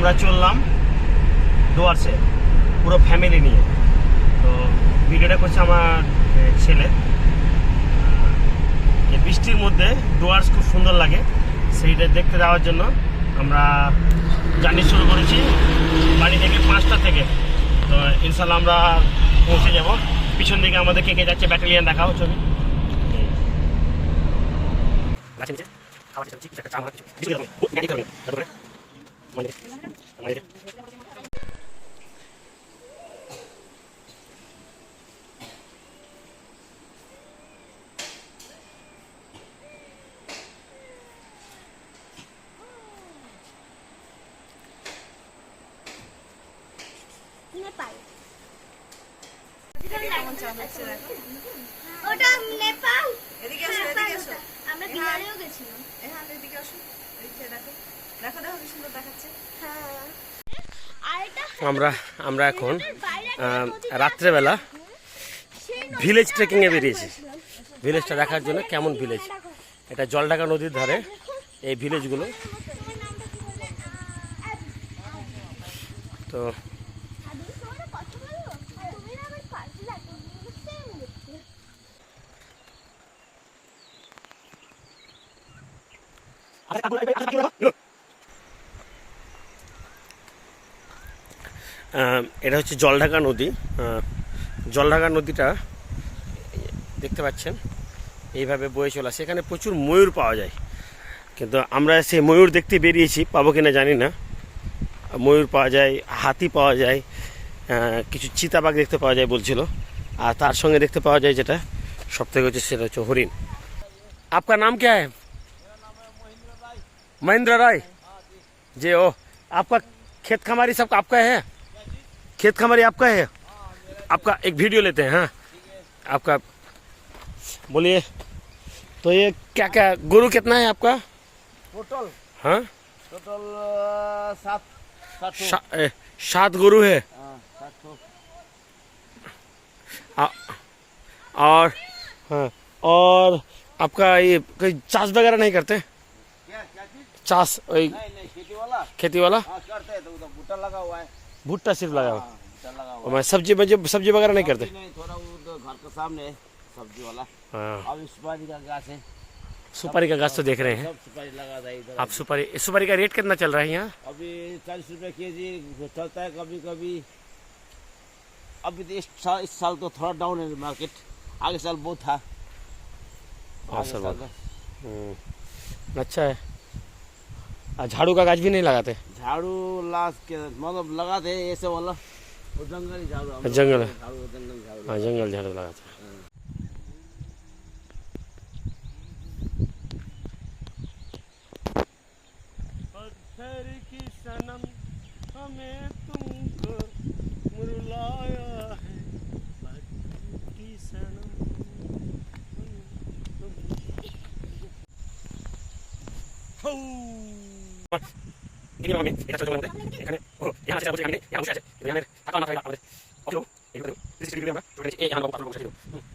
আমরা চললাম ডুয়ার্সে পুরো ফ্যামিলি নিয়ে। তো ভিডিওটা করছে আমার ছেলে। এই বৃষ্টির মধ্যে ডুয়ার্স খুব সুন্দর লাগে, সেইটা দেখতে যাওয়ার জন্য আমরা জার্নি শুরু করেছি বাড়ি থেকে 5টা থেকে। তো ইনশাল্লাহ আমরা পৌঁছে যাব। পিছন দিকে আমাদের কে কে যাচ্ছে ব্যাটালিয়ান দেখাও ছবি। নেপাল ওটা নেপাল। এদিকে আসো, এদিকে আসো। আমরা বিহারেও গেছিলাম। হ্যাঁ, এদিকে আসো। এই যে দেখো, দেখো দেখো কি সুন্দর দেখাচ্ছে। হ্যাঁ, আর এটা আমরা এখন রাত্রেবেলা ভিলেজ ট্রেকিংয়ে বেরিয়েছি। ভিলেজটা দেখার জন্য কেমন ভিলেজ, এটা জলঢাকা নদীর ধারে এই ভিলেজগুলো। তো এটা হচ্ছে জলঢাকা নদী। জলঢাকা নদীটা দেখতে পাচ্ছেন এইভাবে বয়ে চলে আসে। এখানে প্রচুর ময়ূর পাওয়া যায়, কিন্তু আমরা সেই ময়ূর দেখতে বেরিয়েছি, পাবো কিনা জানি না। ময়ূর পাওয়া যায়, হাতি পাওয়া যায়, কিছু চিতাবাঘ দেখতে পাওয়া যায় বলছিল। আর তার সঙ্গে দেখতে পাওয়া যায় যেটা সব থেকে হচ্ছে সেটা হচ্ছে হরিণ। আপনার নাম क्या है? महेंद्र राय जी। ओ आपका खेत खमारी सब आपका है? खेत खमारी आपका है? आपका एक वीडियो लेते हैं। हाँ, आपका बोलिए। तो ये क्या क्या गुरु कितना है आपका टोटल? हाँ, टोटल 7 7 गुरु है। 700। और हाँ, और आपका ये कोई चाष वगैरह नहीं करते? क्या क्या चीज? चाष वही नहीं, खेती वाला। खेती वाला? हाँ, करते हैं। तो उधर भुट्टा लगा हुआ है। भुट्टा सिर्फ लगा हुआ। हाँ, भुट्टा लगा और हुआ मैं सब्जी वगैरह नहीं करते? नहीं, थोड़ा उधर घर के सामने है सब्जी वाला। हाँ, अब सुपारी का गाछ है। सुपारी का गाछ तो देख रहे हैं सब सुपारी लगा था इधर। आप। सुपारी का रेट कितना चल रहा है यहाँ? अभी 40 रुपए केजी चलता है कभी कभी। अभी तो इस साल तो थोड़ा डाउन है मार्केट। आगे साल बहुत था। हाँ आगे सर, साल बात अच्छा है। झाड़ू का गाछ भी नहीं लगाते? झाड़ू लाश के मतलब लगाते हैं ऐसे वाला, वो जंगली झाड़ू। हम लोग जंगल झाड़ू, जंगल झाड़ू। हाँ, जंगल झाड़ू लगाते हैं। पत्थर की सनम हमें तुमको मुरलाया है, पत्थर की सनम। এখানে এখানে আছে এখানে এখানে বসে আছে এখানে টাকা না থাকে আমাদের অফিস এইগুলো সিসিটিভি আমরা চলে গেছি। এই আমরা পাত্র বসে ছিল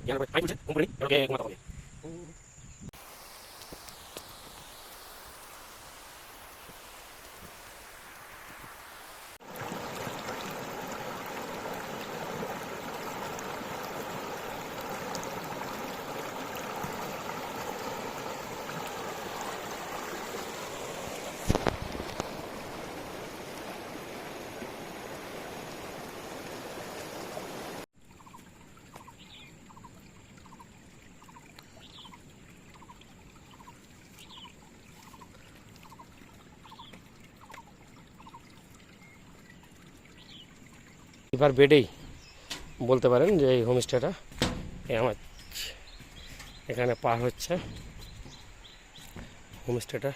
এখানে পানি বলছে কোম্পানি ওকে ঘুমাতে হবে। এবার বেডেই বলতে পারেন যে এই হোমস্টেটা আমার এখানে পার হচ্ছে। হোমস্টেটা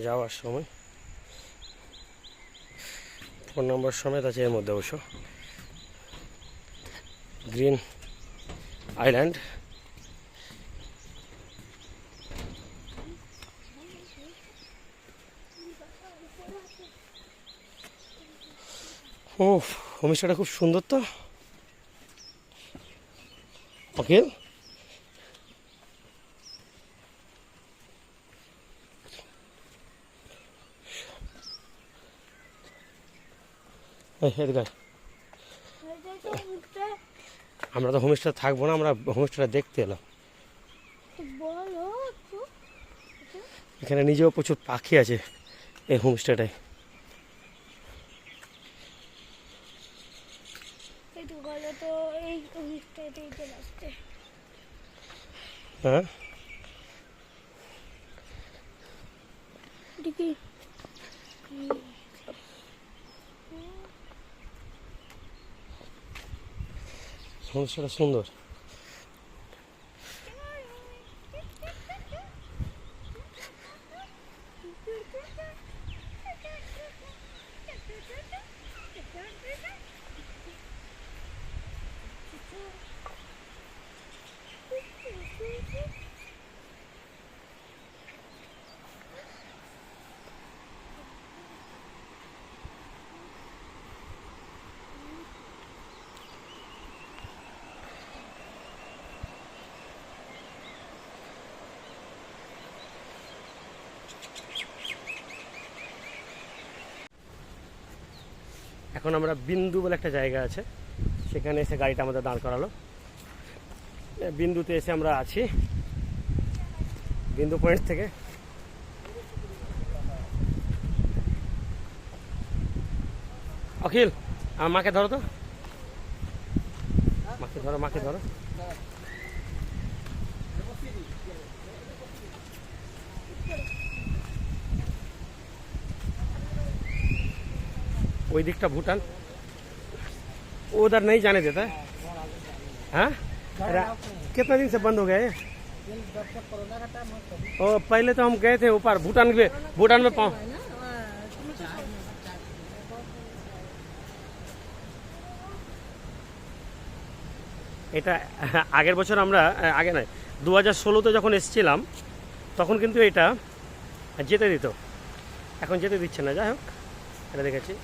যাওয়ার সময় ফোন নম্বর সমেত আছে এর মধ্যে অবশ্য। Green island. ও হোমস্টেটা খুব সুন্দর তো। ওকে, এদিকে আয়। ওইটাই তো উঠতে আমরা তো হোমস্টে থাকবো না, আমরা হোমস্টেটা দেখতে এলাম। বলো একটু। এখানে নিজেও প্রচুর পাখি আছে এই হোমস্টেটায়। একটু বলো তো এই অনুষ্ঠানটাই চলে আসছে। হ্যাঁ দেখি হোমস্টেটা সুন্দর। এখন আমরা বিন্দু বলে একটা জায়গা আছে, সেখানে এসে গাড়িটা আমাদের দাঁড় করালো। বিন্দুতে এসে আমরা আছি, বিন্দু পয়েন্ট থেকে অখিল আমার মাকে ধরো তো, মাকে ধরো, মাকে ধরো। ওই দিকটা भूटान उधर नहीं जाने देता है। हाँ कितना दिन से बंद हो गया है? और पहले तो हम गए थे ऊपर भूटान में पाँव এটা আগের বছর আমরা আগে নয় 2016-তে যখন এসেছিলাম তখন কিন্তু এটা যেতে দিত, এখন যেতে দিচ্ছে না। যাই হোক, এটা দেখেছি।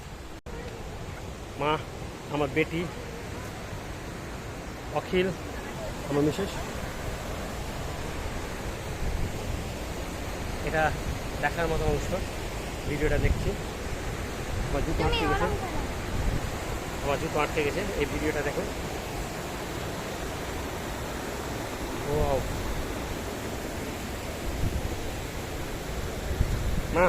মা, আমার বেটি অখিল, আমার মিসেস, এটা দেখার মতো অংশ। ভিডিওটা দেখছি। আমার জুতো আটকে গেছে, আমার জুতো আটকে গেছে। এই ভিডিওটা দেখো। ওয়াও মা,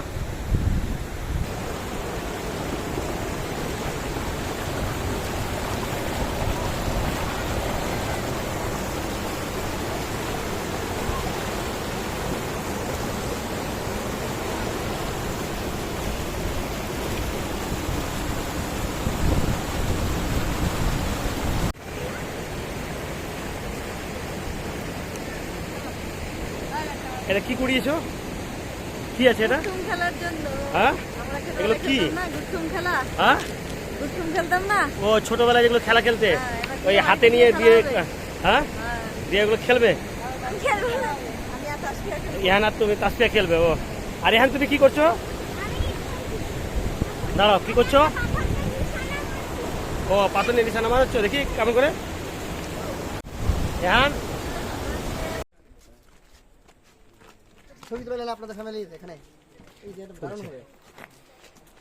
এটা কি করিয়েছো? কি আছে এটা? গুট্টুম খেলার জন্য। হ্যাঁ, আমরা এগুলো কি? না গুট্টুম খেলা। হ্যাঁ, গুট্টুম খেলতাম না। ও ছোটবেলায় যেগুলো খেলা খেলতে, এবার ওই খেলা হাতে নিয়ে খেলা দিয়ে, হবে। হ্যাঁ দিয়ে এগুলো খেলবে। আমি খেলবো না। আমি আর তাসফিয়া খেলবো। ইহান আর তুমি তাসপিয়া খেলবে। ও আর ইহান তুমি কি করছো? দাঁড়াও, কি করছো? ও পাথর নিয়ে নিশানা মারছো, দেখি কেমন করে। ইহান ছবি তুলে নিলে আপনাদের ফ্যামিলি এখানে এই যে এটা দারুণ হবে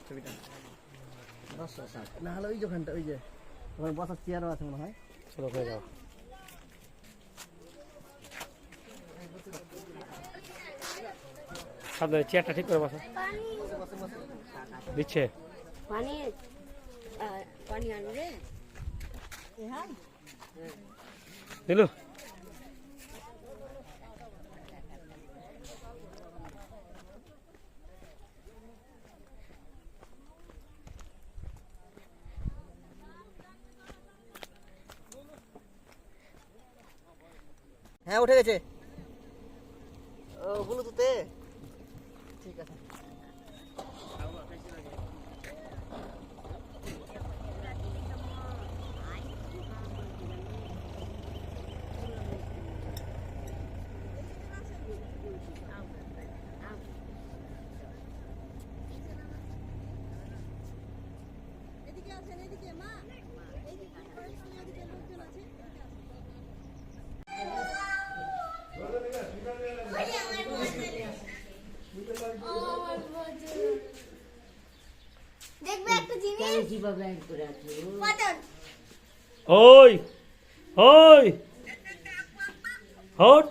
ছবিটা। না হলে ওই যে ওখানটা, ওই যে ওখানে বসার চেয়ারও আছে মনে হয়। চলো হয়ে যাও। সাবধানে চেয়ারটা ঠিক করে বসো। দিচ্ছে পানি পানি আনবে। দিলু। হ্যাঁ উঠে গেছে। ও ব্লুটুথে ঠিক আছে। দেখবে একটা জিনিস পতন ওই ওই হট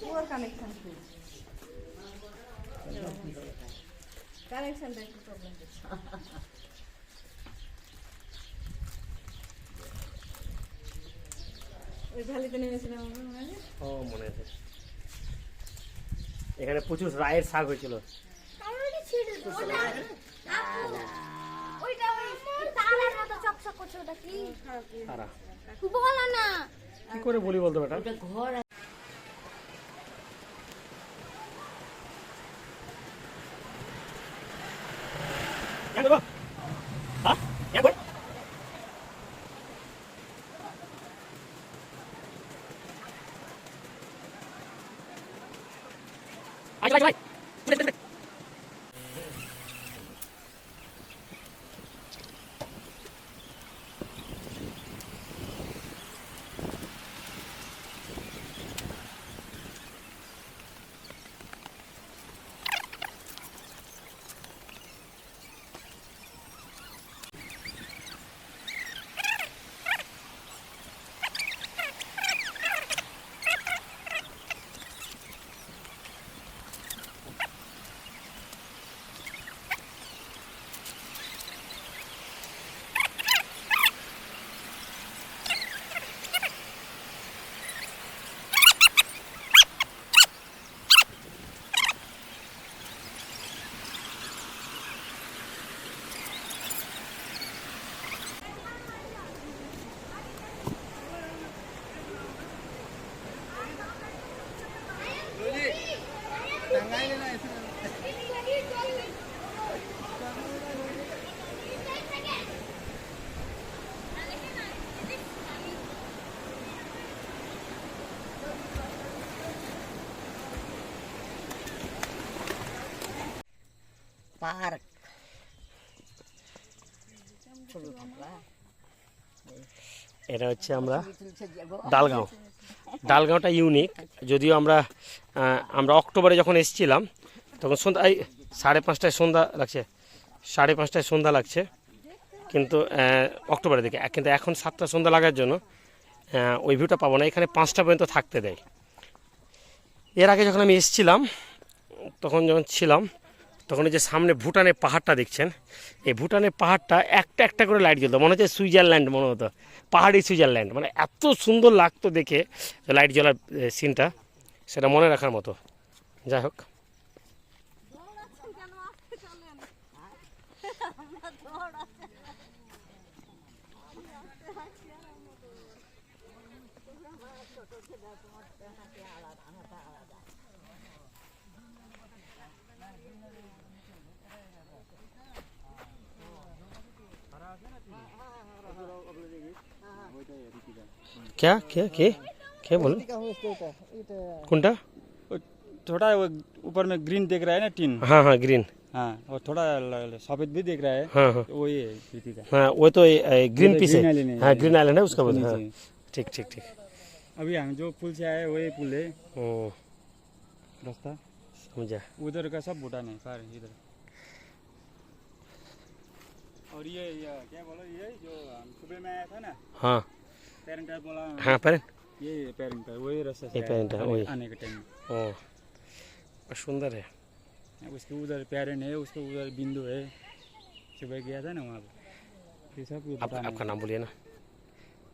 পুরো কানেকশন কানেকশনটা একটু প্রবলেম হচ্ছে ওই ঢালিতে নেমেছিলাম আমরা মনে আছে ও মনে আছে এখানে প্রচুর রায়ের শাক হয়েছিল আমাকে ছেড়ে দাও ওইটা ওই তারার মতো চকচক করছে ওটা কি তারা বলো না কি করে বলি বলতো বেটা পার্ক এটা হচ্ছে আমরা ডালগাঁও ডালগাঁওটা ইউনিক যদিও আমরা অক্টোবরে যখন এসেছিলাম তখন সন্ধ্যা এই 5:30টায় সন্ধ্যা লাগছে 5:30টায় সন্ধ্যা লাগছে কিন্তু অক্টোবরের দিকে কিন্তু এখন 7টা সন্ধ্যা লাগার জন্য ওই ভিউটা পাবো না এখানে 5টা পর্যন্ত থাকতে দেয় এর আগে যখন আমি এসেছিলাম তখন যখন ছিলাম তখন এই যে সামনে ভুটানের পাহাড়টা দেখছেন এই ভুটানের পাহাড়টা একটা একটা করে লাইট জ্বলতো মনে হচ্ছে সুইজারল্যান্ড মনে হতো পাহাড়ি সুইজারল্যান্ড মানে এত সুন্দর লাগতো দেখে লাইট জ্বলার সিনটা সেটা মনে রাখার মতো যাই হোক क्या क्या के क्या बोल कौनटा थोड़ा वो ऊपर में ग्रीन दिख रहा है ना टीन हाँ हाँ ग्रीन हाँ और थोड़ा सफेद भी दिख रहा है हाँ हाँ तो वो ये प्रीति का हाँ वो तो ग्रीन पीस है green island है, हाँ ग्रीन आइलैंड है उसका बोलते हैं नीचे। हाँ ठीक ठीक ठीक अभी हम जो पुल से आए वही पुल है रास्ता समझा उधर का सब भूटान है सारे इधर और ये क्या बोलो ये जो हम सुबह में आया था ना हाँ पेरेंट बोला हाँ पर ये पेरेंट है वही रास्ता से ये parent है, वही। आने के टाइम ओ सुंदर है उसके उधर पेरेंट है उसके उधर बिंदु है सुबह गया था ना वहाँ पे ये सब भूटान है। आपका नाम बोलिए ना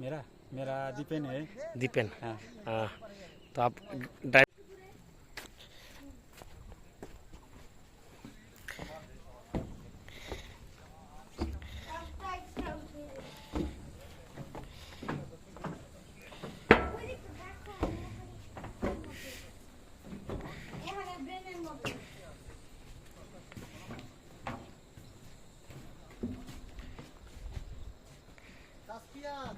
मेरा मेरा दीपेन है दीपेन हाँ हाँ तो आप ड्राइव Saspian,